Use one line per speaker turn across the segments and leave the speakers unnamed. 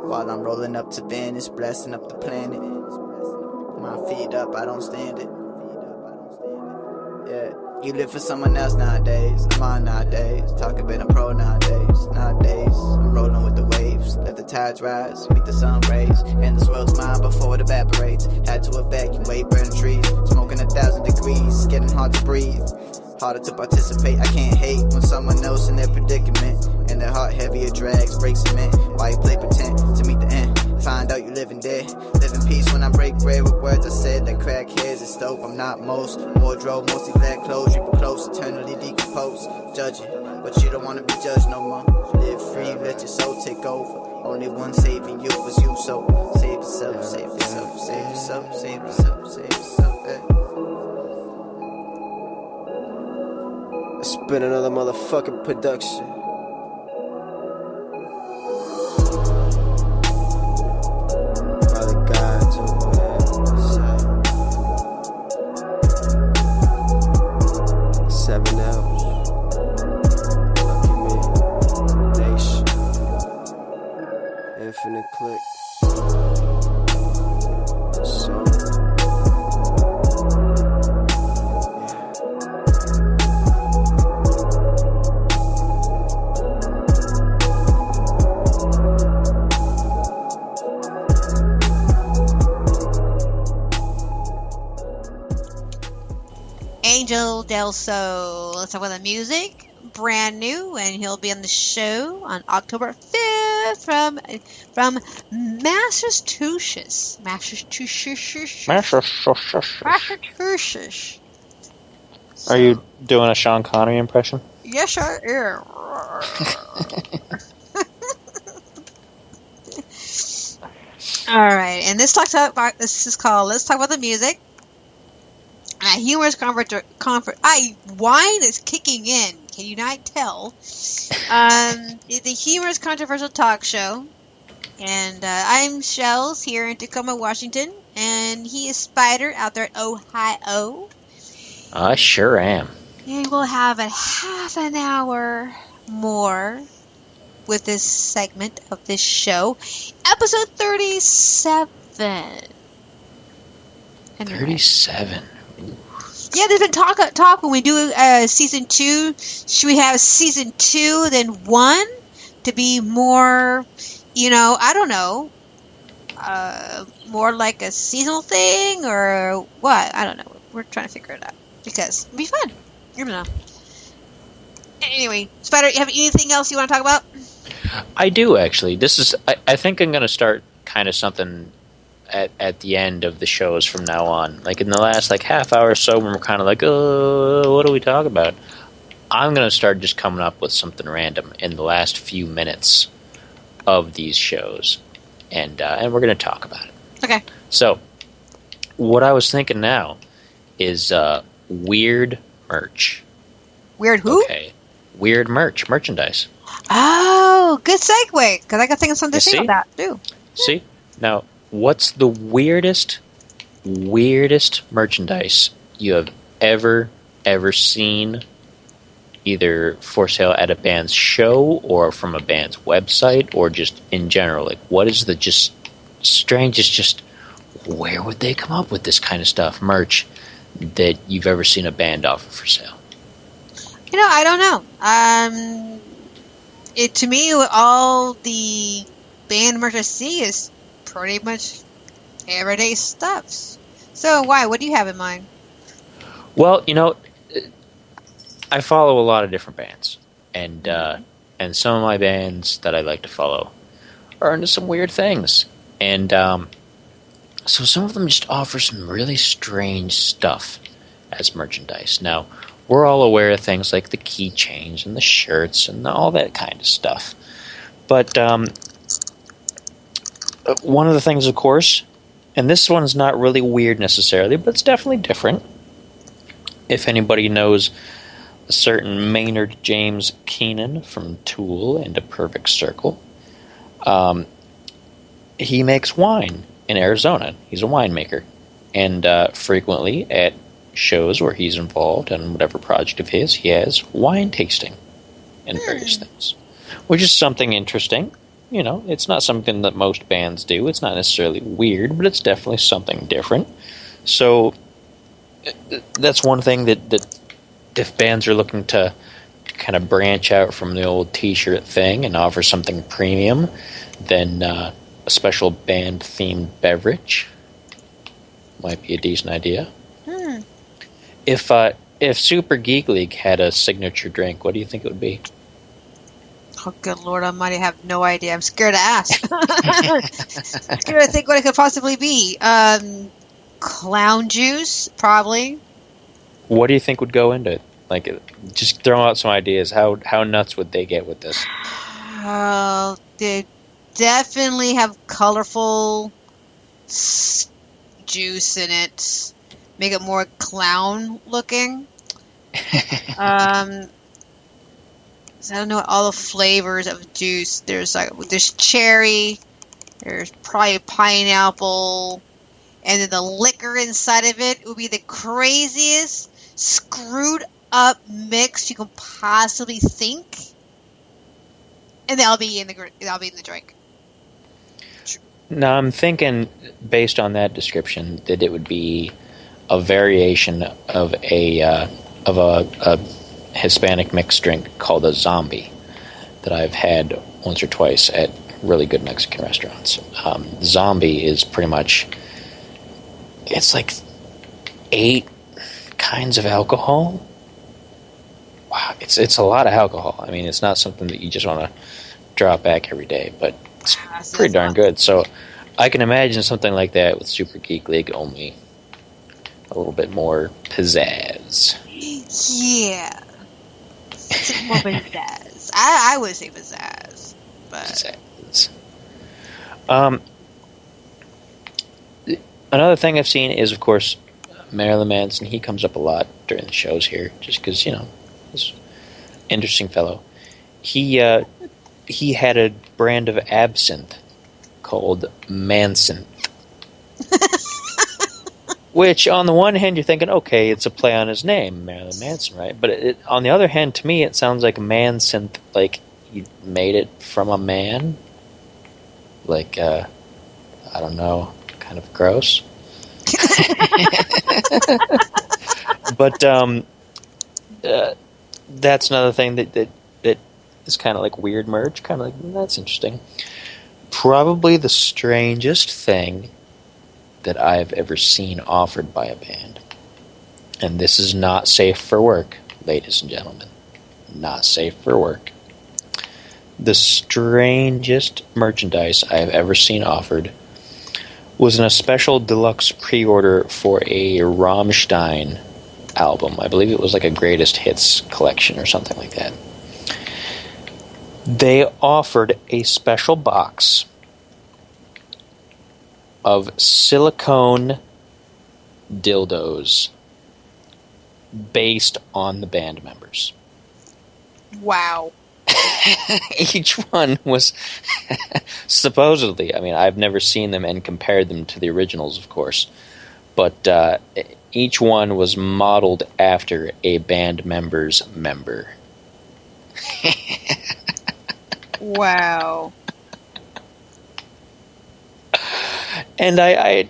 While I'm rolling up to Venice, blasting up the planet. My feet up, I don't stand it. Yeah, you live for someone else nowadays. I'm on nowadays, talking been a pro nowadays. Nowadays, I'm rolling with the waves. Let the tides rise, meet the sun rays. And this world's mine before it evaporates. Had to evacuate, burn trees. Smoking 1,000 degrees, it's getting hard to breathe. Harder to participate, I can't hate when someone else in their predicament. And their heart heavier drags, break cement. Why you play pretend to meet the end? Find out you living dead. Live in peace when I break bread with words I said. That crackheads is dope, I'm not most. Wardrobe, mostly black clothes, reaper close, eternally decomposed. Judging, but you don't wanna be judged no more. Live free, let your soul take over. Only one saving you was you, so save yourself, save yourself, save yourself, save yourself, save yourself, eh.
It's been another motherfucking production. Brother God's over there. 7 L's. Lucky me. Nation. Infinite click. So.
Angel Del Sol. Let's talk about the music. Brand new, and he'll be on the show on October 5th from Massachusetts. Massachusetts.
Are you doing a Sean Connery impression?
Yes, I am. All right, and this is called "Let's Talk About the Music." Humorous wine is kicking in. Can you not tell? The humorous controversial talk show, and I'm Shells here in Tacoma, Washington, and he is Spider out there at Ohio.
I sure am.
And we'll have a half an hour more with this segment of this show, episode 37.
37.
Yeah, there's been talk when we do season 2. Should we have season 2 then 1 to be more, I don't know, more like a seasonal thing or what? I don't know. We're trying to figure it out because it'll be fun. You know. Anyway, Spider, you have anything else you want to talk about?
I do actually. I think I'm going to start kind of something at the end of the shows from now on. Like in the last half hour or so when we're kind of like, what do we talk about? I'm going to start just coming up with something random in the last few minutes of these shows. And we're going to talk about it.
Okay.
So, what I was thinking now is weird merch.
Weird who?
Okay. Weird merchandise.
Oh, good segue, because I got thinking something to say about that, too.
See? Now, what's the weirdest merchandise you have ever seen, either for sale at a band's show or from a band's website or just in general? Like, what is the just strangest, where would they come up with this kind of stuff, merch, that you've ever seen a band offer for sale?
I don't know. To me, all the band merch I see is pretty much everyday stuff. So why? What do you have in mind?
Well, I follow a lot of different bands, and some of my bands that I like to follow are into some weird things, and so some of them just offer some really strange stuff as merchandise. Now, we're all aware of things like the keychains and the shirts and all that kind of stuff, but one of the things, of course, and this one's not really weird necessarily, but it's definitely different. If anybody knows a certain Maynard James Keenan from Tool and A Perfect Circle, he makes wine in Arizona. He's a winemaker. And frequently at shows where he's involved in whatever project of his, he has wine tasting and various things, which is something interesting. it's not something that most bands do. It's not necessarily weird, but it's definitely something different. So that's one thing that if bands are looking to kind of branch out from the old T-shirt thing and offer something premium, then a special band-themed beverage might be a decent idea. If Super Geek League had a signature drink, what do you think it would be?
Oh, good Lord Almighty, I have no idea. I'm scared to ask. Scared to think what it could possibly be. Clown juice, probably.
What do you think would go into it? Like, just throw out some ideas. How nuts would they get with this?
They definitely have colorful juice in it. Make it more clown looking. I don't know all the flavors of juice. There's cherry. There's probably pineapple. And then the liquor inside of it would be the craziest, screwed up mix you can possibly think. And that'll be in the drink.
Now I'm thinking, based on that description, that it would be a variation of a Hispanic mixed drink called a zombie that I've had once or twice at really good Mexican restaurants. Zombie is pretty much, it's like 8 kinds of alcohol. Wow, it's a lot of alcohol. I mean, it's not something that you just want to drop back every day, but it's pretty darn good. So I can imagine something like that with Super Geek League, only a little bit more pizzazz.
Yeah. It's more pizzazz. I would say pizzazz. But
Pizzazz. Another thing I've seen is, of course, Marilyn Manson. He comes up a lot during the shows here, just because, he's an interesting fellow. He had a brand of absinthe called Manson. Which, on the one hand, you're thinking, okay, it's a play on his name, Marilyn Manson, right? But on the other hand, to me, it sounds like Manson, like you made it from a man. Like, I don't know, kind of gross. But that's another thing that is kind of like weird merch. Kind of like, that's interesting. Probably the strangest thing that I've ever seen offered by a band. And this is not safe for work, ladies and gentlemen. Not safe for work. The strangest merchandise I have ever seen offered was in a special deluxe pre-order for a Rammstein album. I believe it was like a greatest hits collection or something like that. They offered a special box of silicone dildos based on the band members.
wow.
Each one was supposedly, I mean, I've never seen them and compared them to the originals, of course, but each one was modeled after a band member's member.
Wow.
And I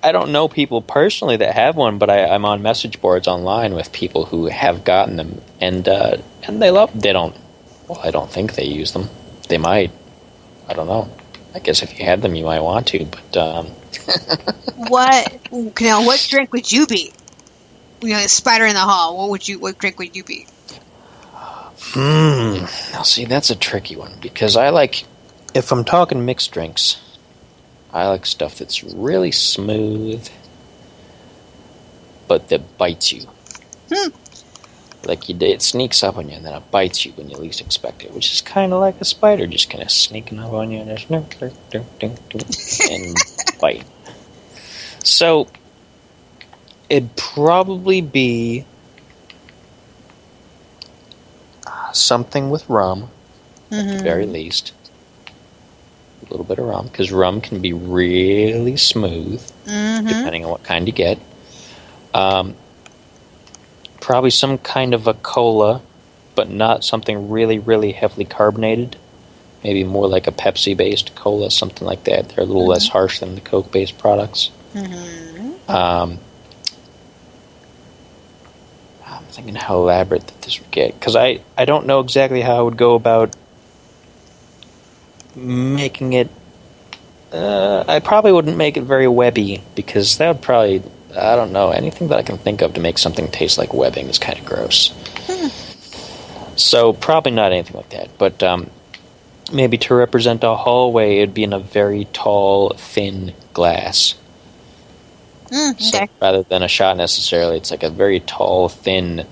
don't know people personally that have one, but I'm on message boards online with people who have gotten them, and they love. They don't. Well, I don't think they use them. They might. I don't know. I guess if you had them, you might want to. But
what drink would you be? Spider in the Hall. What drink would you be?
Now see, that's a tricky one because if I'm talking mixed drinks, I like stuff that's really smooth, but that bites you. Like it sneaks up on you, and then it bites you when you least expect it, which is kind of like a spider just kind of sneaking up on you and bite. So it'd probably be something with rum, at the very least. A little bit of rum, because rum can be really smooth, depending on what kind you get. Probably some kind of a cola, but not something really, really heavily carbonated. maybe more like a Pepsi-based cola, something like that. They're a little less harsh than the Coke-based products. I'm thinking how elaborate that this would get, because I don't know exactly how I would go about making it. I probably wouldn't make it very webby, because that would probably, I don't know, anything that I can think of to make something taste like webbing is kind of gross. So probably not anything like that, but maybe to represent a hallway, it'd be in a very tall, thin glass. So rather than a shot necessarily, it's like a very tall, thin,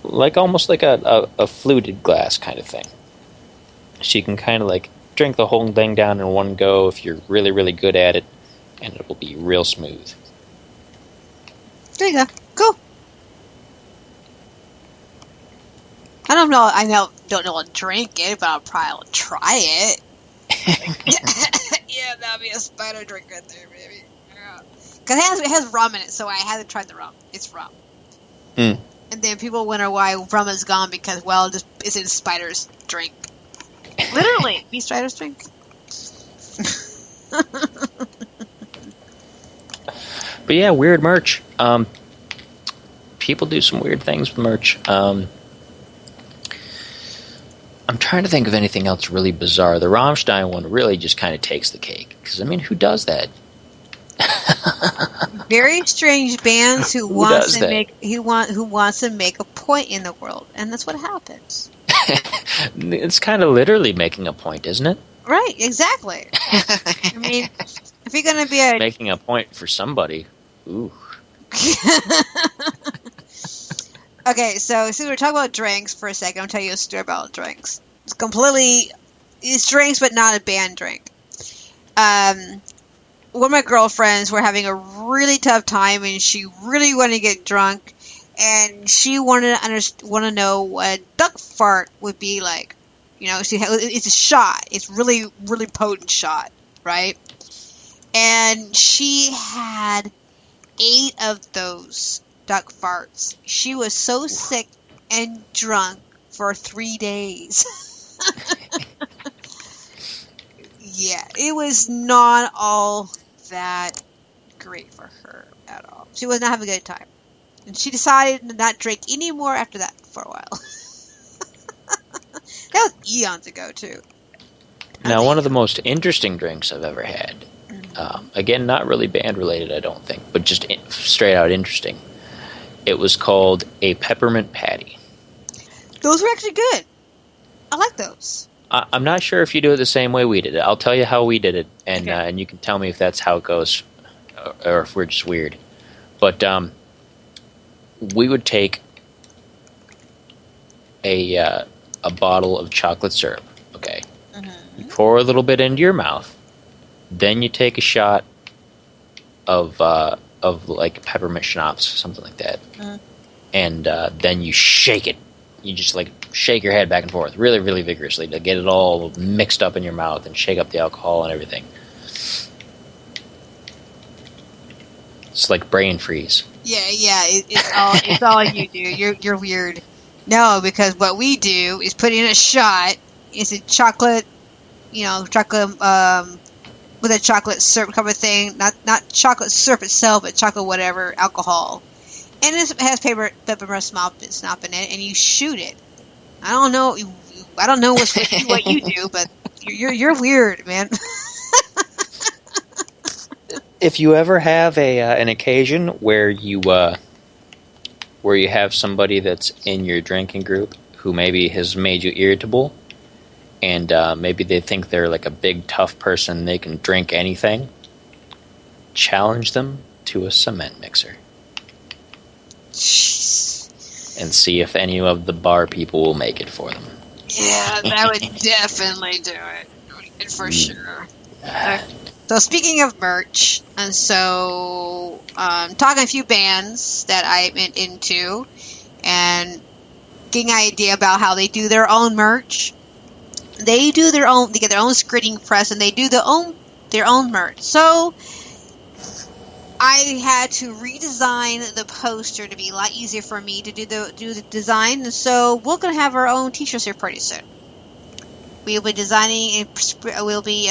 like almost like a fluted glass kind of thing. So you can kind of like drink the whole thing down in one go if you're really, really good at it, and it will be real smooth.
There you go. Cool. I don't know how to drink it, but I'll probably try it. Yeah, that'll be a spider drink right there, baby. Yeah. Because it has rum in it, so I had to try the rum. It's rum. And then people wonder why rum is gone because, well, it's in spider's drink. Literally, be spider's drink.
But yeah, weird merch. People do some weird things with merch. I'm trying to think of anything else really bizarre. The Rammstein one really just kind of takes the cake. Because, I mean, who does that?
Very strange bands who wants to make a point in the world, and that's what happens.
It's kind of literally making a point, isn't it?
Right, exactly. I mean, if you're going to be
making a point for somebody, ooh.
Okay, so we're talking about drinks for a second. I'll tell you a story about drinks. It's drinks, but not a band drink. One of my girlfriends were having a really tough time, and she really wanted to get drunk, and she wanted to know what a duck fart would be like. You know, it's a shot. It's really, really potent shot, right? And she had 8 of those duck farts. She was so sick and drunk for 3 days. Yeah, it was not all that great for her at all. She was not having a good time. And she decided to not drink anymore after that for a while. That was eons ago, too.
Now, one of the most interesting drinks I've ever had, again, not really band-related, I don't think, but just straight out interesting. It was called a peppermint patty.
Those were actually good. I like those.
I'm not sure if you do it the same way we did it. I'll tell you how we did it, and you can tell me if that's how it goes, or if we're just weird. But we would take a bottle of chocolate syrup, okay? You pour a little bit into your mouth. Then you take a shot of like peppermint schnapps, something like that. And then you shake it. You just like shake your head back and forth really, really vigorously to get it all mixed up in your mouth and shake up the alcohol and everything. It's like brain freeze.
Yeah, it's all you do. You're weird. No, because what we do is put in a shot. It's a chocolate, chocolate with a chocolate syrup kind of thing. Not chocolate syrup itself, but chocolate whatever alcohol. And it has peppermint snap in it, and you shoot it. I don't know what you do, but you're weird, man.
If you ever have an occasion where you have somebody that's in your drinking group who maybe has made you irritable, and maybe they think they're like a big tough person, they can drink anything, challenge them to a cement mixer.
Jeez.
And see if any of the bar people will make it for them.
Yeah, that would definitely do it. For sure. So speaking of merch, and so talking a few bands that I'm into, and getting an idea about how they do their own merch. They get their own screening press, and they do their own merch. So I had to redesign the poster to be a lot easier for me to do the design, and so we're gonna have our own t-shirts here pretty soon. we'll be designing and we'll be